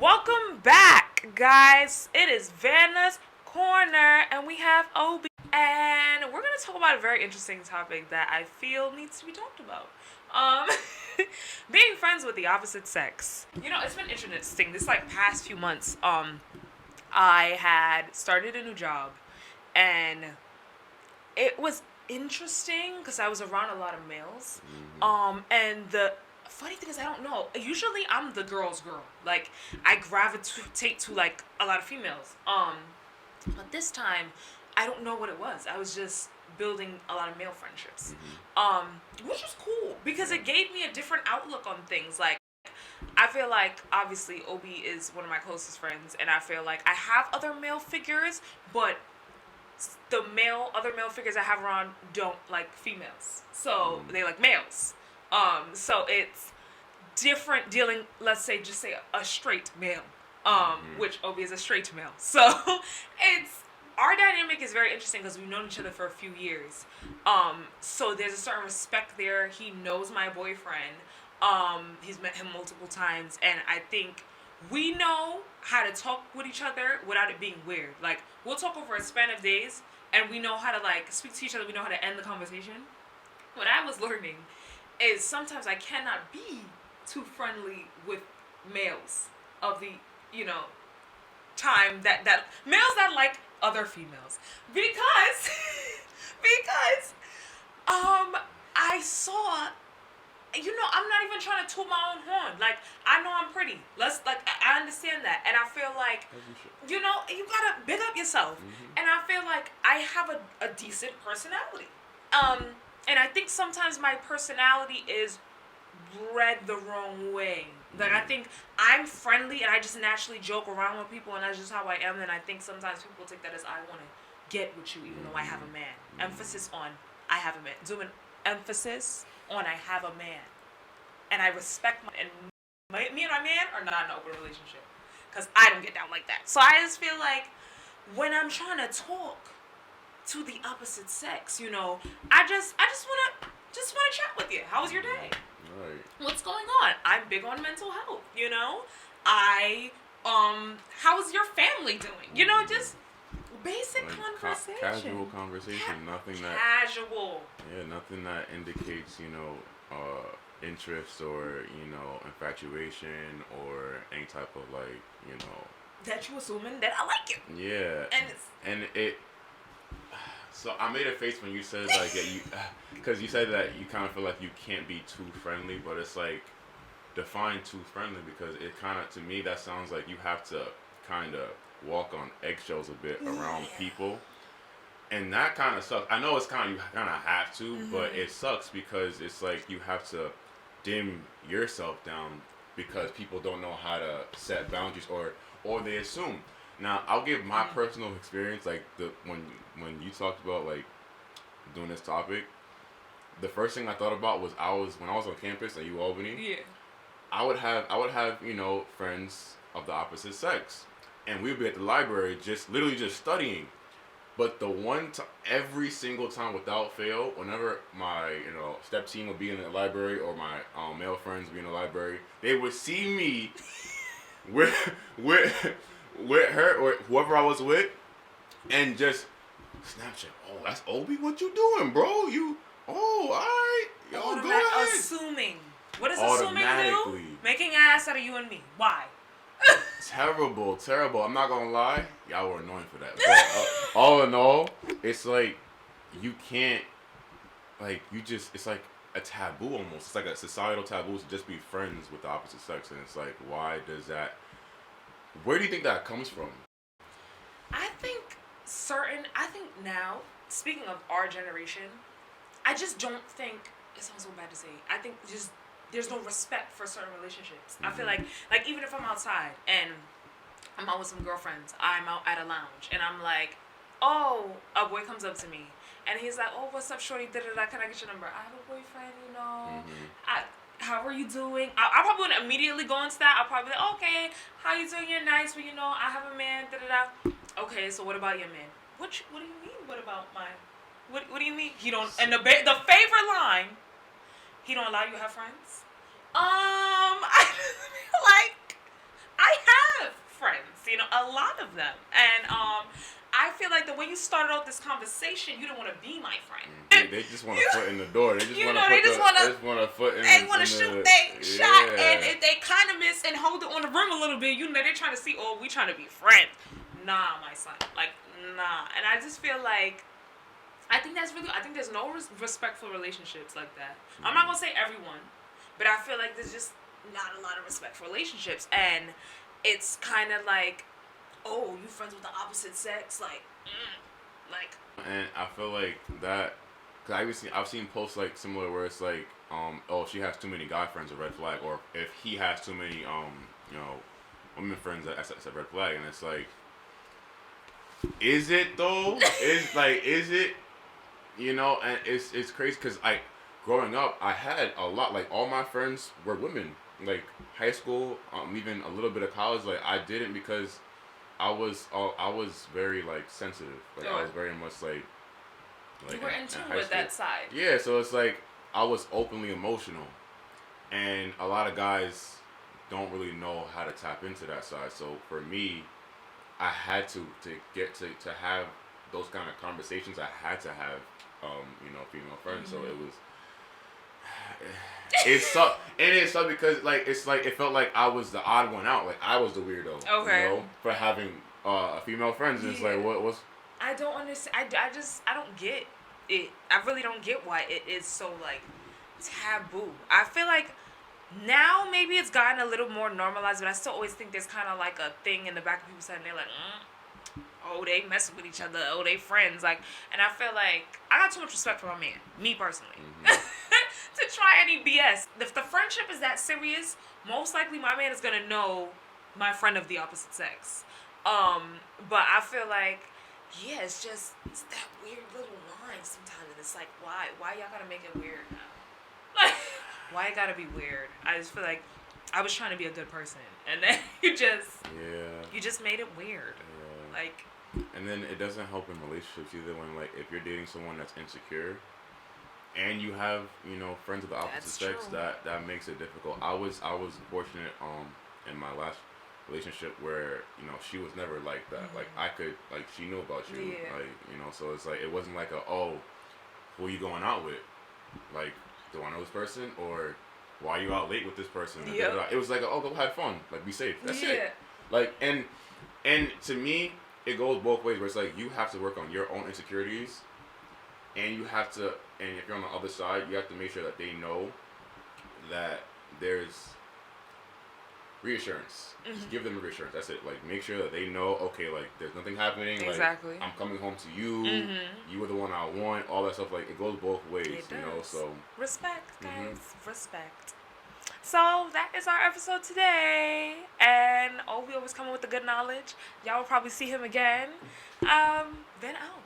Welcome back, guys. It is Vhannah's Corner, and we have Obi. And we're going to talk about a very interesting topic that I feel needs to be talked about. Um, being friends with the opposite sex. You know, it's been interesting. This, past few months, I had started a new job, and it was interesting because I was around a lot of males. And the funny thing is, I don't know. Usually, I'm the girl's girl. I gravitate to a lot of females. But this time, I don't know what it was. I was just building a lot of male friendships, which was cool because it gave me a different outlook on things. I feel like obviously Obi is one of my closest friends, and I feel like I have other male figures, but the other male figures I have around don't like females, so they like males. So it's different dealing, let's say, a straight male, which Obi is a straight male. So our dynamic is very interesting because we've known each other for a few years. So there's a certain respect there. He knows my boyfriend. He's met him multiple times, and I think we know how to talk with each other without it being weird. We'll talk over a span of days, and we know how to speak to each other. We know how to end the conversation. What I was learning is sometimes I cannot be too friendly with males of the, time that males that like other females because I saw, I'm not even trying to toot my own horn. I know I'm pretty. I understand that. And I feel like, you gotta big up yourself. And I feel like I have a decent personality. And I think sometimes my personality is read the wrong way. I think I'm friendly and I just naturally joke around with people and that's just how I am. And I think sometimes people take that as I want to get with you even though I have a man. Emphasis on I have a man. Do an emphasis on I have a man. And I respect me and my man are not in an open relationship. Because I don't get down like that. So I just feel like when I'm trying to talk to the opposite sex, I just want to chat with you. How was your day? Right. What's going on? I'm big on mental health, how is your family doing? Just basic conversation. Casual conversation. Nothing that... Casual. Yeah, nothing that indicates, interest or, infatuation or any type of, that you assuming that I like you. Yeah. And it... So I made a face when you said because you said that you kind of feel like you can't be too friendly, but it's define too friendly because it kind of, to me, that sounds like you have to kind of walk on eggshells a bit around people, and that kind of sucks. I know it's you kind of have to, but it sucks because it's you have to dim yourself down because people don't know how to set boundaries or they assume. Now, I'll give my personal experience, when you talked about, doing this topic, the first thing I thought about was when I was on campus at UAlbany, Yeah. I would have, friends of the opposite sex, and we would be at the library literally just studying. But every single time without fail, whenever my, step team would be in the library or my male friends would be in the library, they would see me with her or whoever I was with, and just Snapchat. Oh, that's Obi. What you doing, bro? All right. Yo, go ahead. Assuming. What does assuming do? Making ass out of you and me. Why? Terrible. I'm not gonna lie. Y'all were annoying for that. But, all in all, it's you can't, it's a taboo almost. It's a societal taboo to just be friends with the opposite sex, and it's why does that? Where do you think that comes from? I think now, speaking of our generation, I just don't think, it sounds so bad to say, I think just there's no respect for certain relationships. I feel like even if I'm outside and I'm out with some girlfriends, I'm out at a lounge and I'm oh, a boy comes up to me and he's like, oh, what's up, shorty, da-da-da, can I get your number? I have a boyfriend, how are you doing? I probably wouldn't immediately go into that. I'll probably be like, okay, how you doing? You're nice, but I have a man, da-da-da. Okay, so what about your man? What do you mean, what about mine? What do you mean? He don't, and the favorite line, he don't allow you to have friends? I You know, a lot of them. And I feel like the way you started off this conversation, you didn't want to be my friend. They just want a foot in the door. They just want to they just want a foot in. They want to shoot their shot, and Yeah. if they kind of miss and hold it on the rim a little bit, you know, they're trying to see, oh, we trying to be friends. Nah, my son, like, nah. And I just feel like, I think there's no respectful relationships like that. I'm not gonna say everyone, but I feel like there's just not a lot of respectful relationships, and it's kind of like, oh, you friends with the opposite sex, like. And I feel like that, cause I've seen posts like similar where it's like, oh, she has too many guy friends, a red flag, or if he has too many, you know, women friends, that's a red flag, and it's like, is it though? Is it? You know, and it's crazy because growing up, I had a lot, like all my friends were women, like high school, even a little bit of college, like I didn't because I was very like sensitive. Like I was very much like you were in tune high with school. that side. Yeah, so it's like I was openly emotional, and a lot of guys don't really know how to tap into that side. So for me, I had to get to have those kind of conversations. I had to have you know, female friends. So it was. It sucked because like it's like it felt like I was the odd one out. Like I was the weirdo. Okay. You know, for having female friends. And it's like what's. I don't understand. I don't get it. I really don't get why it is so like taboo. I feel like now maybe it's gotten a little more normalized, but I still always think there's kind of like a thing in the back of people's head, and they're like, oh, they messing with each other. Oh, they friends. Like, and I feel like I got too much respect for my man, me personally, to try any BS. If the friendship is that serious, most likely my man is gonna know my friend of the opposite sex. But I feel like, yeah, it's that weird little line sometimes, and it's like, why y'all gotta make it weird now? Like, why it gotta be weird? I just feel like I was trying to be a good person, and then you just made it weird. Yeah. Like. And then it doesn't help in relationships either when like if you're dating someone that's insecure, and you have, you know, friends of the opposite sex, that makes it difficult. I was fortunate in my last relationship where, you know, she was never like that. Like I could, like, she knew about you. Yeah. Like, you know, so it's like it wasn't like who are you going out with? Like, do I know this person, or why are you out late with this person? It was like go have fun, like be safe. That's it. Like and to me it goes both ways where it's like you have to work on your own insecurities, and you have to, and if you're on the other side, you have to make sure that they know that there's reassurance. Just give them reassurance. That's it. Like make sure that they know, okay, like there's nothing happening. Exactly. Like I'm coming home to you. You were the one I want. All that stuff. Like it goes both ways. You know. So respect, guys. Respect. So that is our episode today, and we always come with the good knowledge. Y'all will probably see him again. Then out.